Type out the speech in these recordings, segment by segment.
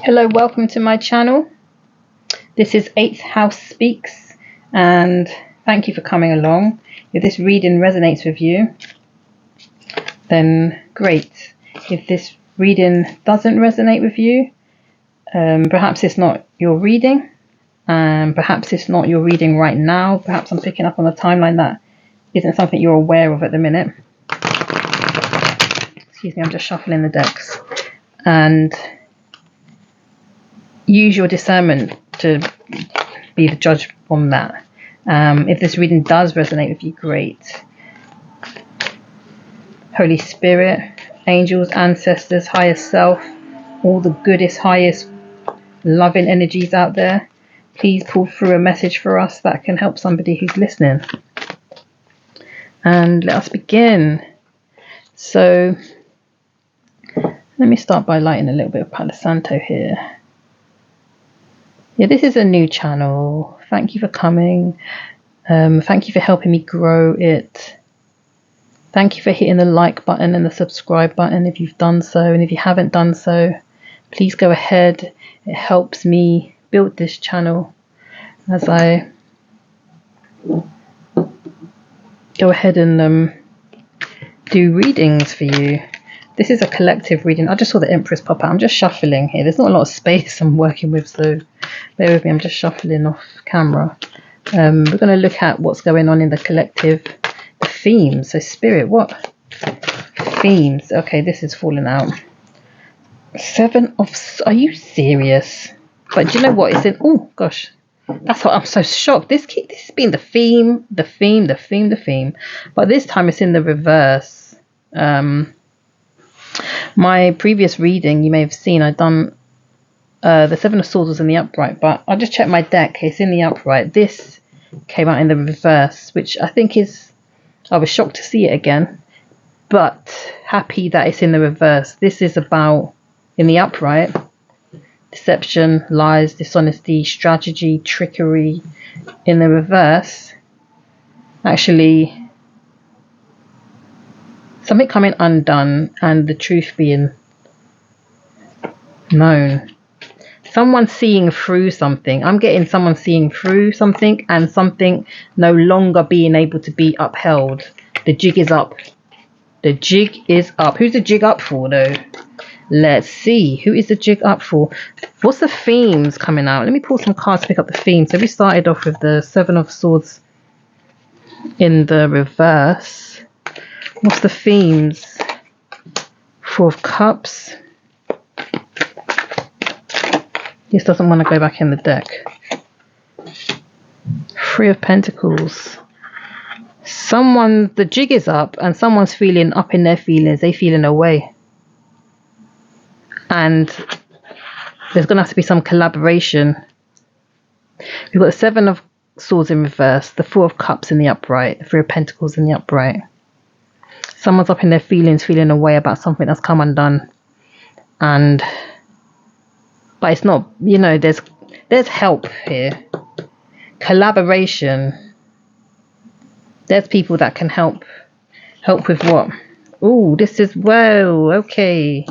Hello, welcome to my channel. This is 8th House Speaks, and thank you for coming along. If this reading resonates with you, then great. If this reading doesn't resonate with you, perhaps it's not your reading, and perhaps it's not your reading right now. Perhaps I'm picking up on a timeline that isn't something you're aware of at the minute. Excuse me, I'm just shuffling the decks. And use your discernment to be the judge on that. If this reading does resonate with you, great. Holy Spirit, angels, ancestors, higher self, all the goodest, highest, loving energies out there, please pull through a message for us that can help somebody who's listening. And let us begin. So let me start by lighting a little bit of Palo Santo here. Yeah, this is a new channel. Thank you for coming. Thank you for helping me grow it. Thank you for hitting the like button and the subscribe button if you've done so. And if you haven't done so, please go ahead. It helps me build this channel as I go ahead and do readings for you. This is a collective reading. I just saw the Empress pop out. I'm just shuffling here. There's not a lot of space I'm working with, so bear with me. I'm just shuffling off camera. We're going to look at what's going on in the collective, the themes. So spirit, what themes? Okay, this is falling out. Are you serious? But do you know what? It's in, oh gosh, that's what I'm so shocked. This has been the theme. But this time it's in the reverse. My previous reading, you may have seen, I'd done the Seven of Swords was in the upright, but I just checked my deck. It's in the upright. This came out in the reverse, which I think is, I was shocked to see it again, but happy that it's in the reverse. This is about, in the upright, deception, lies, dishonesty, strategy, trickery. In the reverse, actually, something coming undone and the truth being known. Someone seeing through something. I'm getting someone seeing through something and something no longer being able to be upheld. The jig is up. The jig is up. Who's the jig up for though? Let's see. Who is the jig up for? What's the themes coming out? Let me pull some cards to pick up the themes. So we started off with the Seven of Swords in the reverse. What's the themes? Four of Cups. This doesn't want to go back in the deck. Three of Pentacles. The jig is up and someone's feeling up in their feelings. They're feeling away. And there's going to have to be some collaboration. We've got the Seven of Swords in reverse. The Four of Cups in the upright. The Three of Pentacles in the upright. Someone's up in their feelings, feeling away about something that's come undone. But it's not, there's help here. Collaboration. There's people that can help with what? Oh, this is, whoa, okay.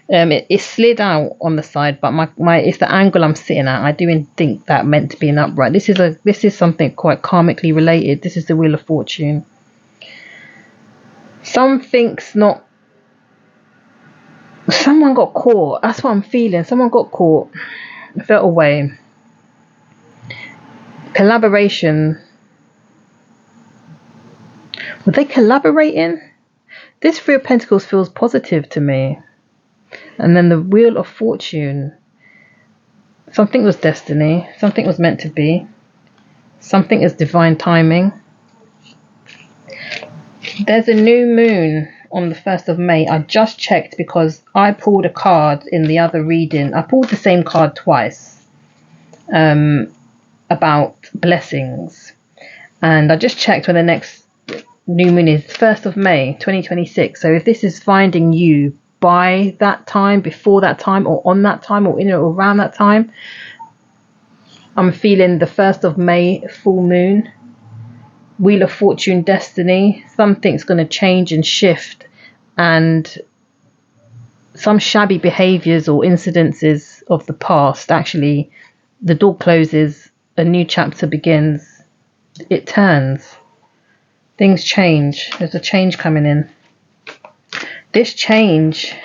It slid out on the side, but it's the angle I'm sitting at. I do think that meant to be an upright. This is something quite karmically related. This is the Wheel of Fortune. Something's not. Someone got caught. That's what I'm feeling. Someone got caught. Felt away. Collaboration. Were they collaborating? This Three of Pentacles feels positive to me. And then the Wheel of Fortune. Something was destiny. Something was meant to be. Something is divine timing. There's a new moon on the 1st of May. I just checked because I pulled a card in the other reading. I pulled the same card twice about blessings. And I just checked when the next new moon is 1st of May 2026. So if this is finding you by that time, before that time, or on that time, or around that time, I'm feeling the 1st of May full moon. Wheel of Fortune, destiny. Something's going to change and shift, and some shabby behaviors or incidences of the past. Actually, the door closes, a new chapter begins. It turns. Things change. There's a change coming in. This change,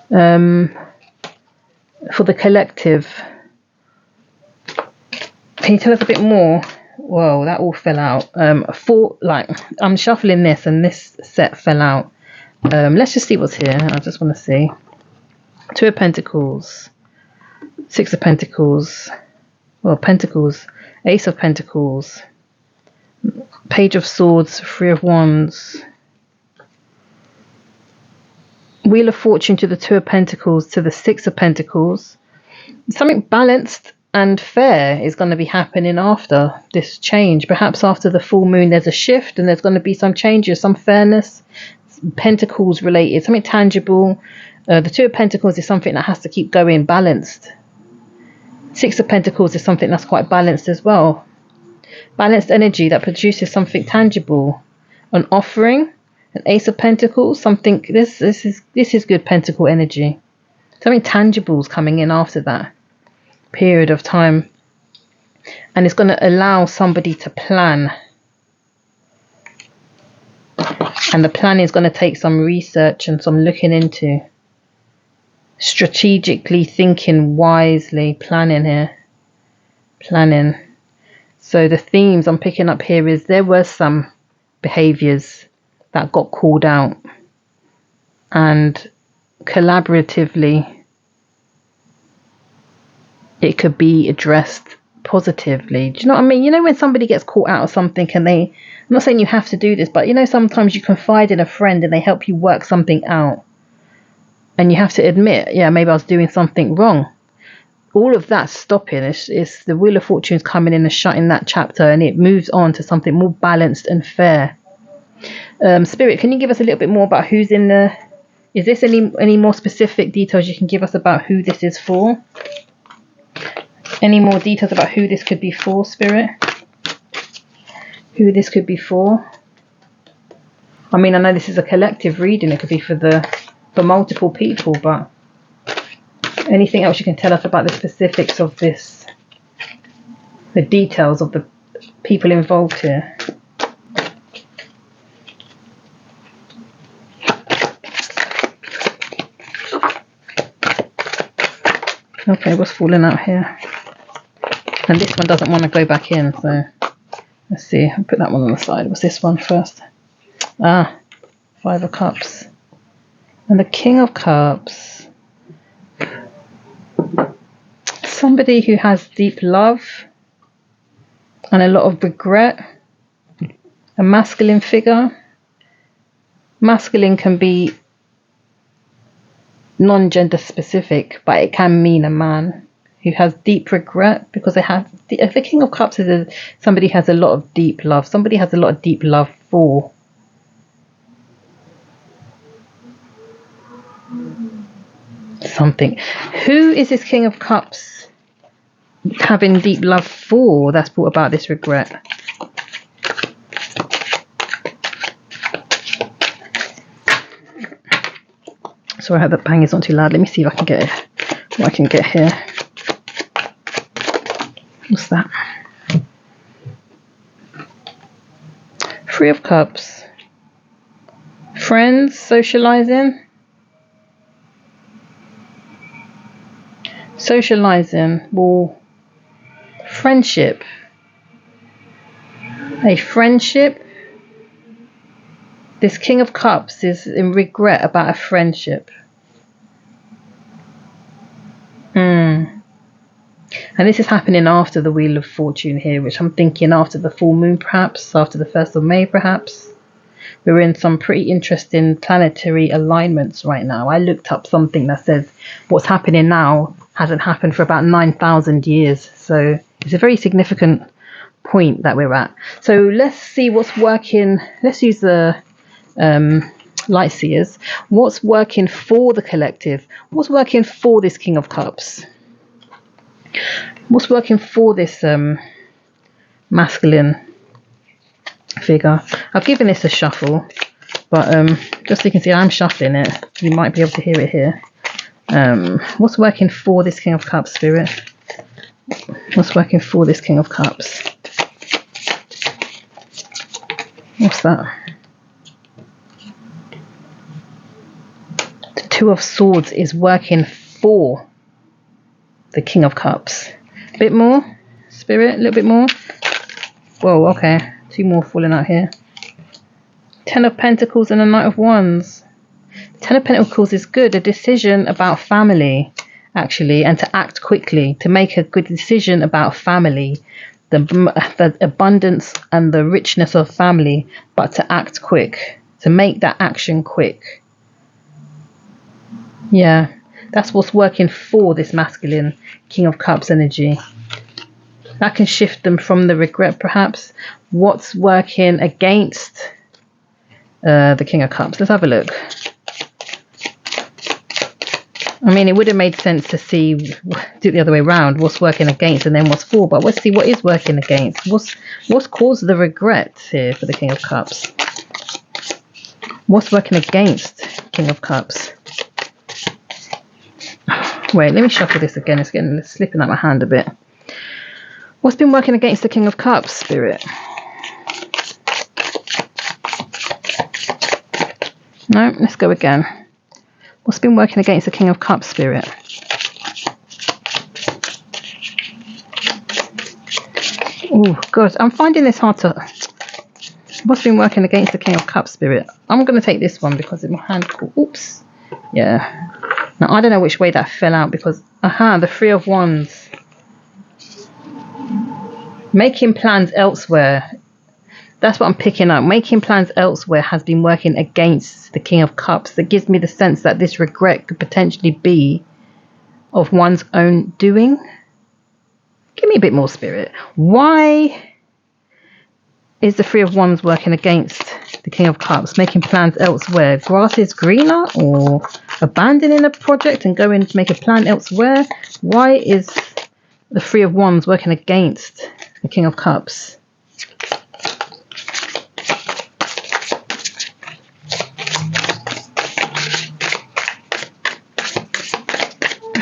for the collective. Can you tell us a bit more? Whoa, that all fell out. I'm shuffling this and this set fell out. Let's just see what's here. I just want to see. Two of Pentacles, Six of Pentacles, well, Pentacles, Ace of Pentacles, Page of Swords, Three of Wands, Wheel of Fortune to the Two of Pentacles to the Six of Pentacles. Something balanced and fair is going to be happening after this change. Perhaps after the full moon there's a shift and there's going to be some changes, some fairness. Pentacles related, something tangible. The Two of Pentacles is something that has to keep going balanced. Six of Pentacles is something that's quite balanced as well. Balanced energy that produces something tangible. An offering. An Ace of Pentacles, something. This is good Pentacle energy. Something tangible is coming in after that period of time, and it's going to allow somebody to plan. And the planning is going to take some research and some looking into. Strategically thinking, wisely planning here. Planning. So the themes I'm picking up here is there were some behaviors that got called out. And collaboratively, it could be addressed positively. Do you know what I mean? You know, when somebody gets caught out of something and I'm not saying you have to do this, but you know, sometimes you confide in a friend and they help you work something out. And you have to admit, yeah, maybe I was doing something wrong. All of that stopping. It's the Wheel of Fortune coming in and shutting that chapter, and it moves on to something more balanced and fair. Spirit, can you give us a little bit more about who's in the... Is this any more specific details you can give us about who this is for? Any more details about who this could be for, Spirit? Who this could be for? I mean, I know this is a collective reading. It could be for multiple people, but anything else you can tell us about the specifics of this? The details of the people involved here? Okay, what's falling out here? And this one doesn't want to go back in, so let's see. I'll put that one on the side. What's this one first? Ah, Five of Cups. And the King of Cups. Somebody who has deep love and a lot of regret. A masculine figure. Masculine can be non-gender specific, but it can mean a man who has deep regret, because the King of Cups is somebody has a lot of deep love. Somebody has a lot of deep love for. Something. Who is this King of Cups having deep love for that's brought about this regret? Sorry, I hope the bang is not too loud. Let me see if I can get it. What I can get here. What's that? Three of Cups. Friends, socializing. Socializing. Well, friendship. A friendship. This King of Cups is in regret about a friendship. And this is happening after the Wheel of Fortune here, which I'm thinking after the full moon, perhaps, after the 1st of May, perhaps. We're in some pretty interesting planetary alignments right now. I looked up something that says what's happening now hasn't happened for about 9,000 years. So it's a very significant point that we're at. So let's see what's working. Let's use the light seers. What's working for the collective? What's working for this King of Cups? What's working for this masculine figure? I've given this a shuffle. But just so you can see, I'm shuffling it. You might be able to hear it here. What's working for this King of Cups, Spirit? What's working for this King of Cups? What's that? The Two of Swords is working for the King of Cups. A bit more, Spirit, a little bit more. Whoa, okay. 2 more falling out here. 10 of Pentacles and a Knight of Wands. 10 of Pentacles is good. A decision about family, actually, and to act quickly, to make a good decision about family, the abundance and the richness of family, but to act quick, to make that action quick. Yeah, that's what's working for this masculine King of Cups energy. That can shift them from the regret, perhaps. What's working against the King of Cups? Let's have a look. I mean, it would have made sense to see, do it the other way around, what's working against and then what's for, but let's see what is working against. What's caused the regret here for the King of Cups? What's working against King of Cups? Wait, let me shuffle this again. It's slipping out my hand a bit. What's been working against the King of Cups, Spirit? No, let's go again. What's been working against the King of Cups, Spirit? Oh, God, I'm finding this hard to... What's been working against the King of Cups, Spirit? I'm going to take this one because my hand... Oops. Yeah. Now, I don't know which way that fell out because... the 3 of Wands. Making plans elsewhere. That's what I'm picking up. Making plans elsewhere has been working against the King of Cups. That gives me the sense that this regret could potentially be of one's own doing. Give me a bit more, Spirit. Why is the 3 of Wands working against the King of Cups? Making plans elsewhere. Grass is greener, or abandoning a project and going to make a plan elsewhere. Why is the 3 of Wands working against the King of Cups?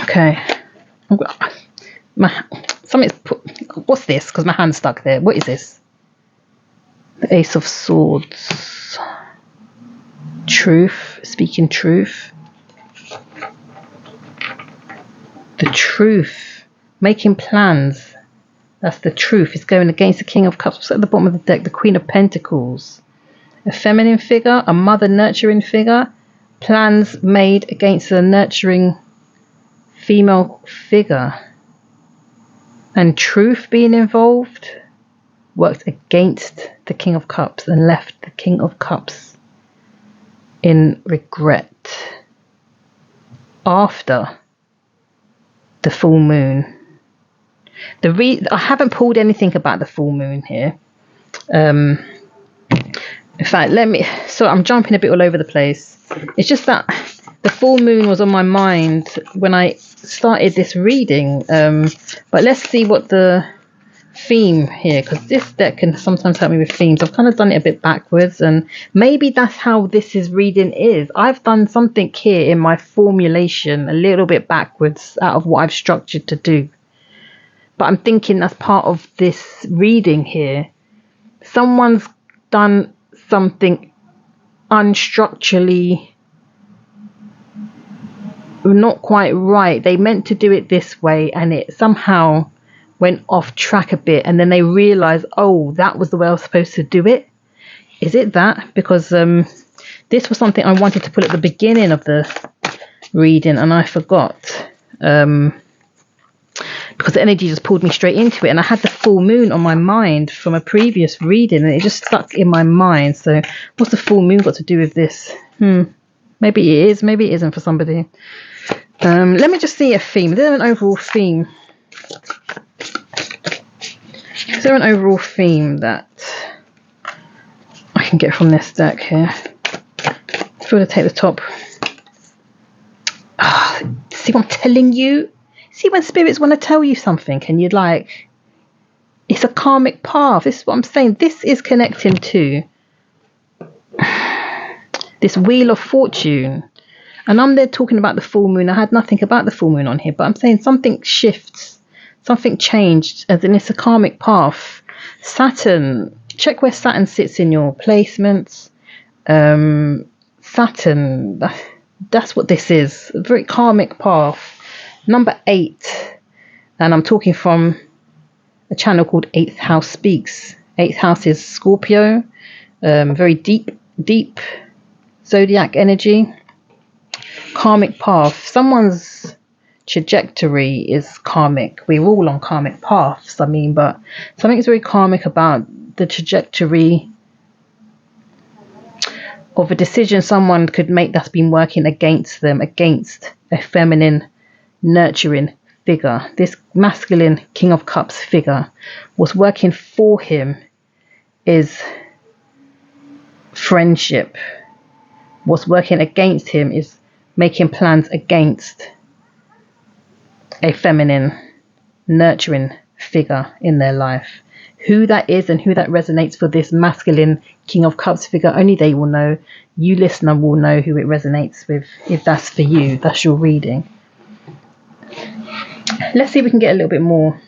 Okay, what's this? Because my hand's stuck there. What is this? The Ace of Swords. Truth, speaking truth. The truth, making plans. That's the truth. It's going against the King of Cups. What's at the bottom of the deck? The Queen of Pentacles. A feminine figure, a mother nurturing figure. Plans made against a nurturing female figure, and truth being involved worked against the King of Cups and left the King of Cups in regret after the full moon. I haven't pulled anything about the full moon here. In fact, so I'm jumping a bit all over the place. It's just that the full moon was on my mind when I started this reading. But let's see what the theme here, because this deck can sometimes help me with themes. I've kind of done it a bit backwards, and maybe that's how this reading is. I've done something here in my formulation a little bit backwards out of what I've structured to do. But I'm thinking that's part of this reading here. Someone's done something unstructurally not quite right. They meant to do it this way and it somehow went off track a bit, and then they realized, oh, that was the way I was supposed to do it. Is it that? Because this was something I wanted to put at the beginning of the reading and I forgot, because the energy just pulled me straight into it, and I had the full moon on my mind from a previous reading and it just stuck in my mind. So what's the full moon got to do with this? Maybe it is, maybe it isn't for somebody. Let me just see a theme. Is there an overall theme? Is there an overall theme that I can get from this deck here? If we were to take the top. See what I'm telling you? See when spirits want to tell you something and you'd like, it's a karmic path. This is what I'm saying. This is connecting to This Wheel of Fortune. And I'm there talking about the full moon. I had nothing about the full moon on here, but I'm saying something shifts, something changed, as in it's a karmic path. Saturn, check where Saturn sits in your placements. Saturn, that's what this is, a very karmic path. Number 8, and I'm talking from a channel called 8th House Speaks. 8th house is Scorpio, very deep zodiac energy. Karmic path, someone's trajectory is karmic. We're all on karmic paths, I mean, but something's very karmic about the trajectory of a decision someone could make that's been working against them, against a feminine, nurturing figure. This masculine King of Cups figure, what's working for him is friendship. What's working against him is making plans against a feminine, nurturing figure in their life. Who that is and who that resonates for this masculine King of Cups figure, only they will know. You listener will know who it resonates with, if that's for you. That's your reading. Let's see if we can get a little bit more.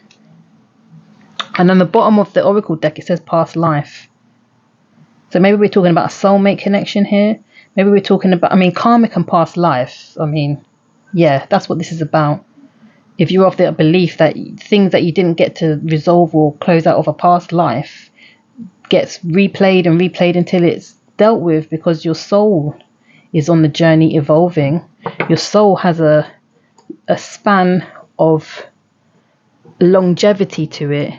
And on the bottom of the Oracle deck, it says past life. So maybe we're talking about a soulmate connection here. Maybe we're talking about, I mean, karmic and past life. I mean, yeah, that's what this is about. If you're of the belief that things that you didn't get to resolve or close out of a past life gets replayed and replayed until it's dealt with, because your soul is on the journey evolving. Your soul has a span of longevity to it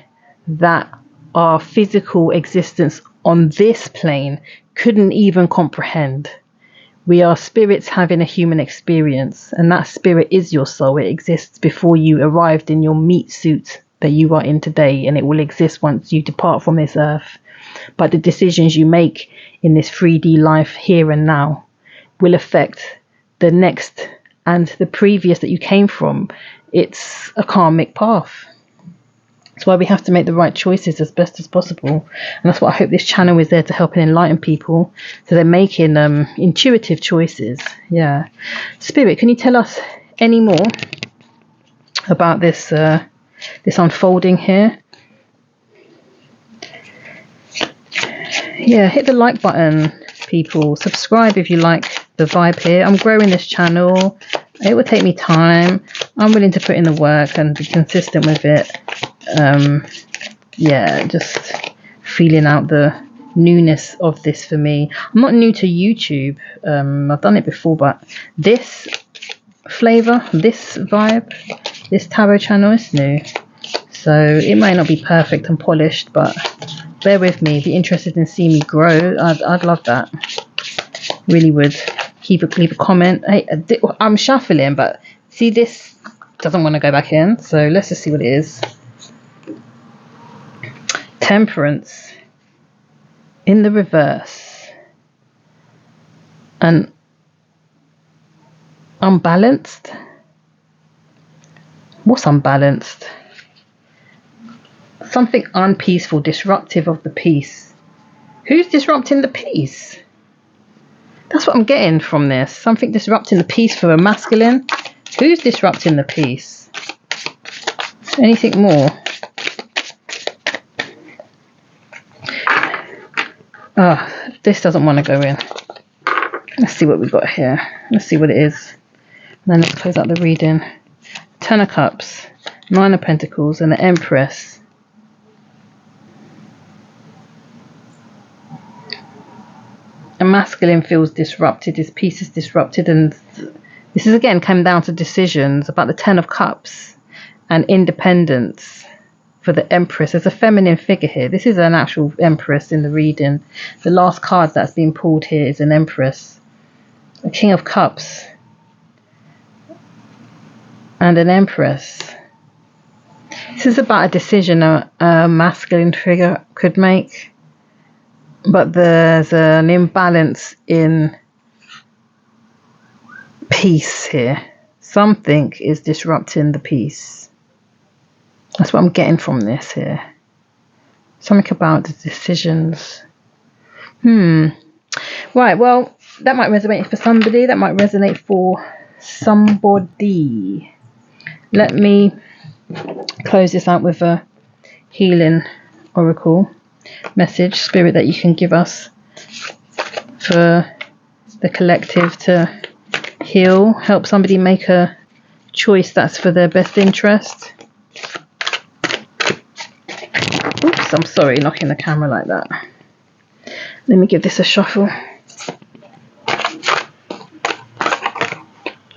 that our physical existence on this plane couldn't even comprehend. We are spirits having a human experience, and that spirit is your soul. It exists before you arrived in your meat suit that you are in today, and it will exist once you depart from this earth. But the decisions you make in this 3D life here and now will affect the next and the previous that you came from. It's a karmic path. That's why we have to make the right choices as best as possible. And that's what I hope this channel is there to help and enlighten people, so they're making intuitive choices. Yeah. Spirit, can you tell us any more about this this unfolding here? Yeah, hit the like button, people. Subscribe if you like the vibe here. I'm growing this channel. It will take me time. I'm willing to put in the work and be consistent with it. Yeah, just feeling out the newness of this for me. I'm not new to YouTube. I've done it before, but this flavor, this vibe, this tarot channel is new. So it might not be perfect and polished, but bear with me. If you're interested in seeing me grow, I'd love that. Really would. Leave a comment. Hey, I'm shuffling, but see, this doesn't want to go back in. So let's just see what it is. Temperance in the reverse, and unbalanced. What's unbalanced? Something unpeaceful, disruptive of the peace. Who's disrupting the peace? That's what I'm getting from this. Something disrupting the peace for a masculine. Who's disrupting the peace? Anything more? This doesn't want to go in. Let's see what we got here. Let's see what it is. And then let's close out the reading. 10 of Cups, 9 of Pentacles, and the Empress. A masculine feels disrupted. His peace is disrupted, and this is again come down to decisions about the 10 of Cups and independence. For the Empress, there's a feminine figure here. This is an actual Empress in the reading. The last card that's been pulled here is an Empress. A King of Cups and an Empress. This is about a decision a masculine figure could make, but there's an imbalance in peace here. Something is disrupting the peace. That's what I'm getting from this here. Something about the decisions. Right, well, that might resonate for somebody. That might resonate for somebody. Let me close this out with a healing oracle message, spirit, that you can give us for the collective to heal, help somebody make a choice that's for their best interest. Oops, I'm sorry, knocking the camera like that. Let me give this a shuffle.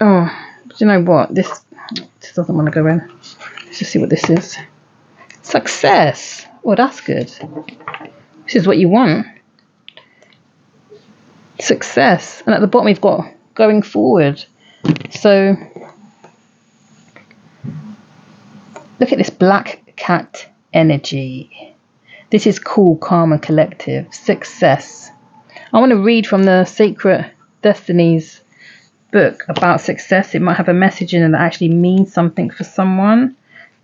Oh, do you know what? This doesn't want to go in. Let's just see what this is. Success. Oh, that's good. This is what you want. Success. And at the bottom we've got going forward. So look at this black cat energy. This is cool, calm and collective. Success. I want to read from the Sacred Destinies book about success. It might have a message in it that actually means something for someone.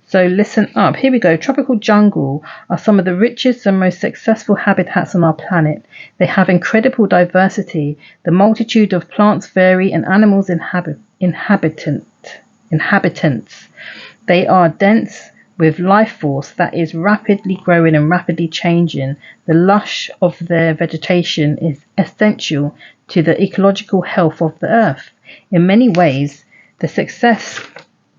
So listen up. Here we go. Tropical jungle are some of the richest and most successful habitats on our planet. They have incredible diversity. The multitude of plants vary and animals inhabitants. They are dense with life force that is rapidly growing and rapidly changing. The lush of their vegetation is essential to the ecological health of the earth. In many ways, the success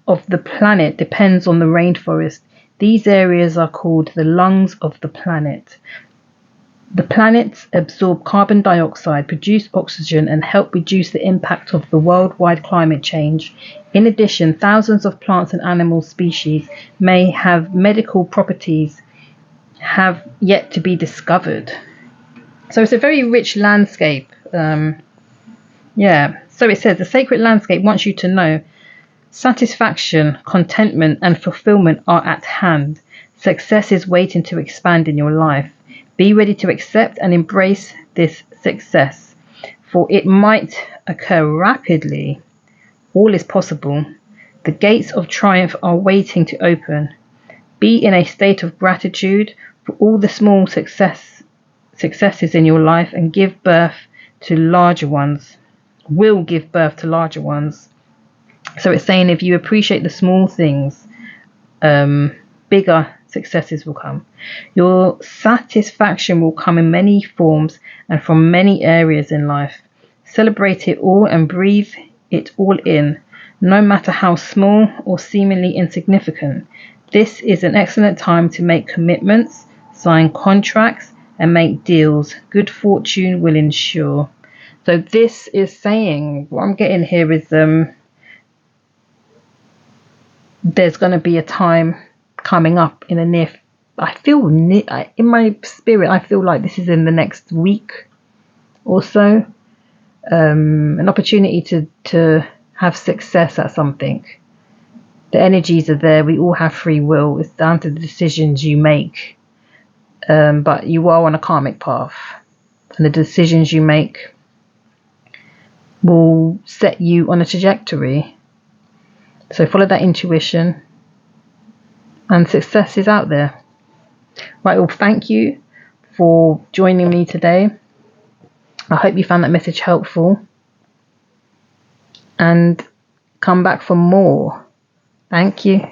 of the planet depends on the rainforest. These areas are called the lungs of the planet. The planets absorb carbon dioxide, produce oxygen, and help reduce the impact of the worldwide climate change. In addition, thousands of plants and animal species may have medical properties have yet to be discovered. So it's a very rich landscape. So it says the sacred landscape wants you to know satisfaction, contentment, and fulfillment are at hand. Success is waiting to expand in your life. Be ready to accept and embrace this success, for it might occur rapidly. All is possible. The gates of triumph are waiting to open. Be in a state of gratitude for all the small successes in your life and give birth to larger ones. Will give birth to larger ones. So it's saying if you appreciate the small things, bigger successes will come. Your satisfaction will come in many forms and from many areas in life. Celebrate it all and breathe it all in, no matter how small or seemingly insignificant. This is an excellent time to make commitments, sign contracts, and make deals. Good fortune will ensure. So this is saying, what I'm getting here is there's going to be a time coming up in a near, in my spirit, I feel like this is in the next week or so, an opportunity to have success at something. The energies are there. We all have free will. It's down to the decisions you make, but you are on a karmic path, and the decisions you make will set you on a trajectory. So follow that intuition, and success is out there. Right, well, thank you for joining me today. I hope you found that message helpful, and come back for more. Thank you.